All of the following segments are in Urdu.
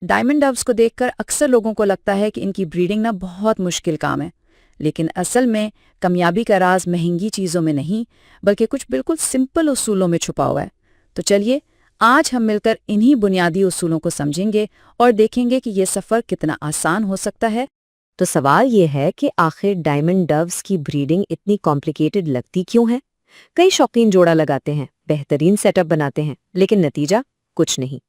ڈائمنڈ ڈوز کو دیکھ کر اکثر لوگوں کو لگتا ہے کہ ان کی بریڈنگ نا بہت مشکل کام ہے، لیکن اصل میں کامیابی کا راز مہنگی چیزوں میں نہیں بلکہ کچھ بالکل سمپل اصولوں میں چھپا ہوا ہے۔ تو چلیے آج ہم مل کر انہی بنیادی اصولوں کو سمجھیں گے اور دیکھیں گے کہ یہ سفر کتنا آسان ہو سکتا ہے۔ تو سوال یہ ہے کہ آخر ڈائمنڈ ڈوز کی بریڈنگ اتنی کمپلیکیٹڈ لگتی کیوں ہے؟ کئی شوقین جوڑا لگاتے ہیں، بہترین سیٹ اپ بناتے ہیں، لیکن نتیجہ کچھ نہیں۔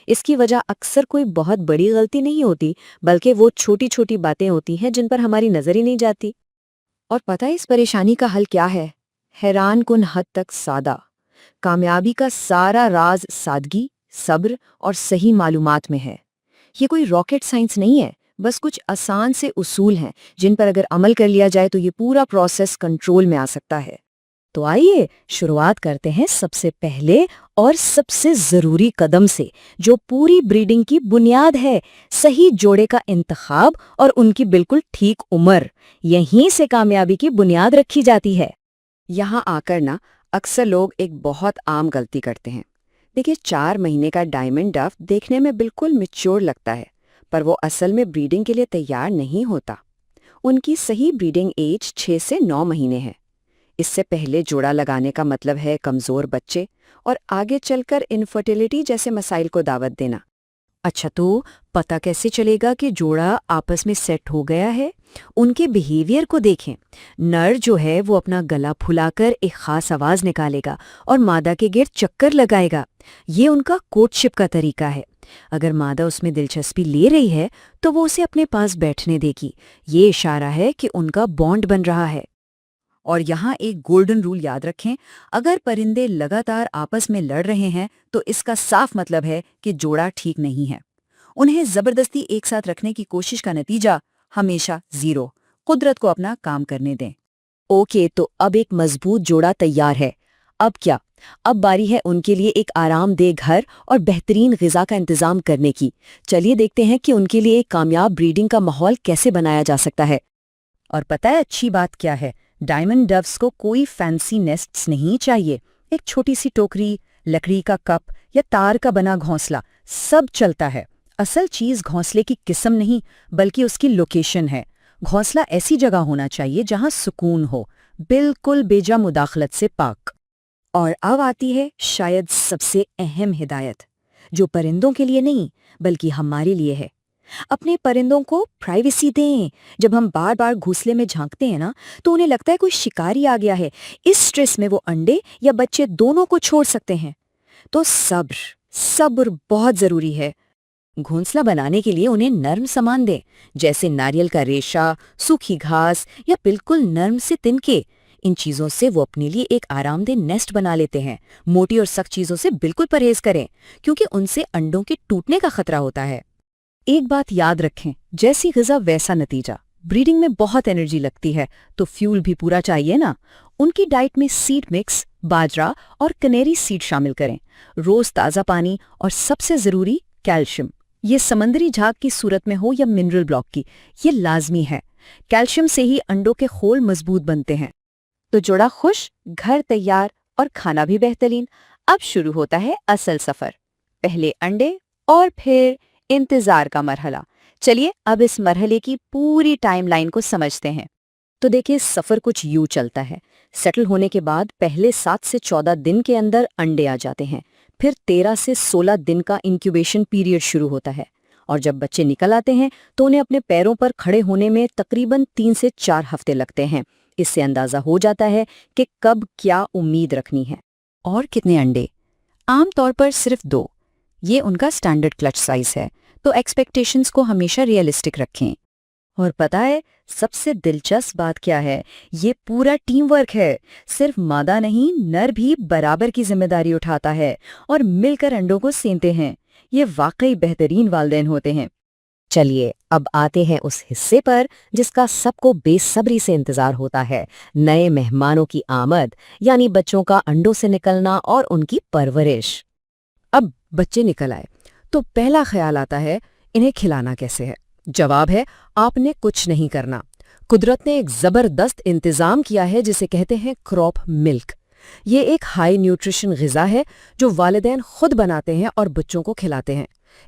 اس کی وجہ اکثر کوئی بہت بڑی غلطی نہیں ہوتی، بلکہ وہ چھوٹی چھوٹی باتیں ہوتی ہیں جن پر ہماری نظر ہی نہیں جاتی۔ اور پتہ ہے اس پریشانی کا حل کیا ہے؟ حیران کن حد تک سادہ۔ کامیابی کا سارا راز سادگی، صبر اور صحیح معلومات میں ہے۔ یہ کوئی راکٹ سائنس نہیں ہے، بس کچھ آسان سے اصول ہیں جن پر اگر عمل کر لیا جائے تو یہ پورا پروسیس کنٹرول میں آ سکتا ہے۔ تو آئیے شروعات کرتے ہیں سب سے پہلے اور سب سے ضروری قدم سے، جو پوری بریڈنگ کی بنیاد ہے، صحیح جوڑے کا انتخاب اور ان کی بالکل ٹھیک عمر۔ یہیں سے کامیابی کی بنیاد رکھی جاتی ہے۔ یہاں آ کر نا اکثر لوگ ایک بہت عام غلطی کرتے ہیں۔ دیکھیے 4 مہینے کا ڈائمنڈ ڈو دیکھنے میں بالکل میچور لگتا ہے، پر وہ اصل میں بریڈنگ کے لیے تیار نہیں ہوتا۔ ان کی صحیح بریڈنگ ایج 6 سے 9 مہینے ہے۔ اس سے پہلے جوڑا لگانے کا مطلب ہے کمزور بچے اور آگے چل کر انفرٹیلٹی جیسے مسائل کو دعوت دینا۔ اچھا، تو پتہ کیسے چلے گا کہ جوڑا آپس میں سیٹ ہو گیا ہے؟ ان کے بیہیویئر کو دیکھیں۔ نر جو ہے وہ اپنا گلا پھلا کر ایک خاص آواز نکالے گا اور مادہ کے گرد چکر لگائے گا۔ یہ ان کا کوٹ شپ کا طریقہ ہے۔ اگر مادہ اس میں دلچسپی لے رہی ہے تو وہ اسے اپنے پاس بیٹھنے دے گی۔ یہ اشارہ ہے کہ ان کا بانڈ بن رہا ہے۔ اور یہاں ایک گولڈن رول یاد رکھیں، اگر پرندے لگاتار آپس میں لڑ رہے ہیں تو اس کا صاف مطلب ہے کہ جوڑا ٹھیک نہیں ہے۔ انہیں زبردستی ایک ساتھ رکھنے کی کوشش کا نتیجہ ہمیشہ 0۔ قدرت کو اپنا کام کرنے دیں۔ اوکے، تو اب ایک مضبوط جوڑا تیار ہے۔ اب کیا؟ اب باری ہے ان کے لیے ایک آرام دہ گھر اور بہترین غذا کا انتظام کرنے کی۔ چلیے دیکھتے ہیں کہ ان کے لیے ایک کامیاب بریڈنگ کا ماحول کیسے بنایا جا سکتا ہے۔ اور پتہ ہے اچھی بات کیا ہے؟ ڈائمنڈ ڈوز کو کوئی فینسی نیسٹس نہیں چاہیے۔ ایک چھوٹی سی ٹوکری، لکڑی کا کپ یا تار کا بنا گھونسلہ سب چلتا ہے۔ اصل چیز گھونسلے کی قسم نہیں بلکہ اس کی لوکیشن ہے۔ گھونسلہ ایسی جگہ ہونا چاہیے جہاں سکون ہو، بالکل بیجا مداخلت سے پاک۔ اور اب آتی ہے شاید سب سے اہم ہدایت، جو پرندوں کے لیے نہیں بلکہ ہمارے لیے ہے۔ اپنے پرندوں کو پرائیویسی دیں۔ جب ہم بار بار گھونسلے میں جھانکتے ہیں نا تو انہیں لگتا ہے کوئی شکاری آ گیا ہے۔ اس سٹریس میں وہ انڈے یا بچے دونوں کو چھوڑ سکتے ہیں۔ تو صبر بہت ضروری ہے۔ گھونسلہ بنانے کے لیے انہیں نرم سامان دیں، جیسے ناریل کا ریشہ، سوکھی گھاس یا بالکل نرم سے تنکے۔ ان چیزوں سے وہ اپنے لیے ایک آرام دہ نیسٹ بنا لیتے ہیں۔ موٹی اور سخت چیزوں سے بالکل پرہیز کریں کیونکہ ان سے انڈوں کے ٹوٹنے کا خطرہ ہوتا ہے۔ ایک بات یاد رکھیں، جیسی غذا ویسا نتیجہ۔ بریڈنگ میں بہت انرجی لگتی ہے تو فیول بھی پورا چاہیے نا۔ ان کی ڈائٹ میں سیڈ مکس، باجرا اور کنیری سیڈ شامل کریں۔ روز تازہ پانی اور سب سے ضروری کیلشیم، یہ سمندری جھاگ کی صورت میں ہو یا منرل بلاک کی، یہ لازمی ہے۔ کیلشیم سے ہی انڈوں کے خول مضبوط بنتے ہیں۔ تو جوڑا خوش، گھر تیار اور کھانا بھی بہترین۔ اب شروع ہوتا ہے اصل سفر، پہلے انڈے اور پھر انتظار کا مرحلہ۔ چلیے اب اس مرحلے کی پوری ٹائم لائن کو سمجھتے ہیں۔ تو دیکھیں سفر کچھ یوں چلتا ہے۔ سیٹل ہونے کے بعد پہلے 7 سے 14 دن کے اندر انڈے آ جاتے ہیں، پھر 13 سے 16 دن کا انکیوبیشن پیریڈ شروع ہوتا ہے، اور جب بچے نکل آتے ہیں تو انہیں اپنے پیروں پر کھڑے ہونے میں تقریباً 3 سے 4 ہفتے لگتے ہیں۔ اس سے اندازہ ہو جاتا ہے کہ کب کیا امید رکھنی ہے۔ اور کتنے انڈے؟ عام طور پر صرف 2۔ یہ ان کا سٹینڈرڈ کلچ سائز ہے، تو ایکسپیکٹیشنز کو ہمیشہ ریئلسٹک رکھیں۔ اور پتہ ہے سب سے دلچسپ بات کیا ہے؟ یہ پورا ٹیم ورک ہے۔ صرف مادہ نہیں، نر بھی برابر کی ذمہ داری اٹھاتا ہے اور مل کر انڈوں کو سینتے ہیں۔ یہ واقعی بہترین والدین ہوتے ہیں۔ چلیے اب آتے ہیں اس حصے پر جس کا سب کو بے صبری سے انتظار ہوتا ہے، نئے مہمانوں کی آمد، یعنی بچوں کا انڈوں سے نکلنا اور ان کی پرورش۔ اب بچے نکل آئے تو پہلا خیال آتا ہے انہیں کھلانا کیسے ہے؟ جواب ہے آپ نے کچھ نہیں کرنا۔ قدرت نے ایک زبردست انتظام کیا ہے جسے کہتے ہیں کراپ ملک۔ یہ ایک ہائی نیوٹریشن غذا ہے جو والدین خود بناتے ہیں اور بچوں کو کھلاتے ہیں۔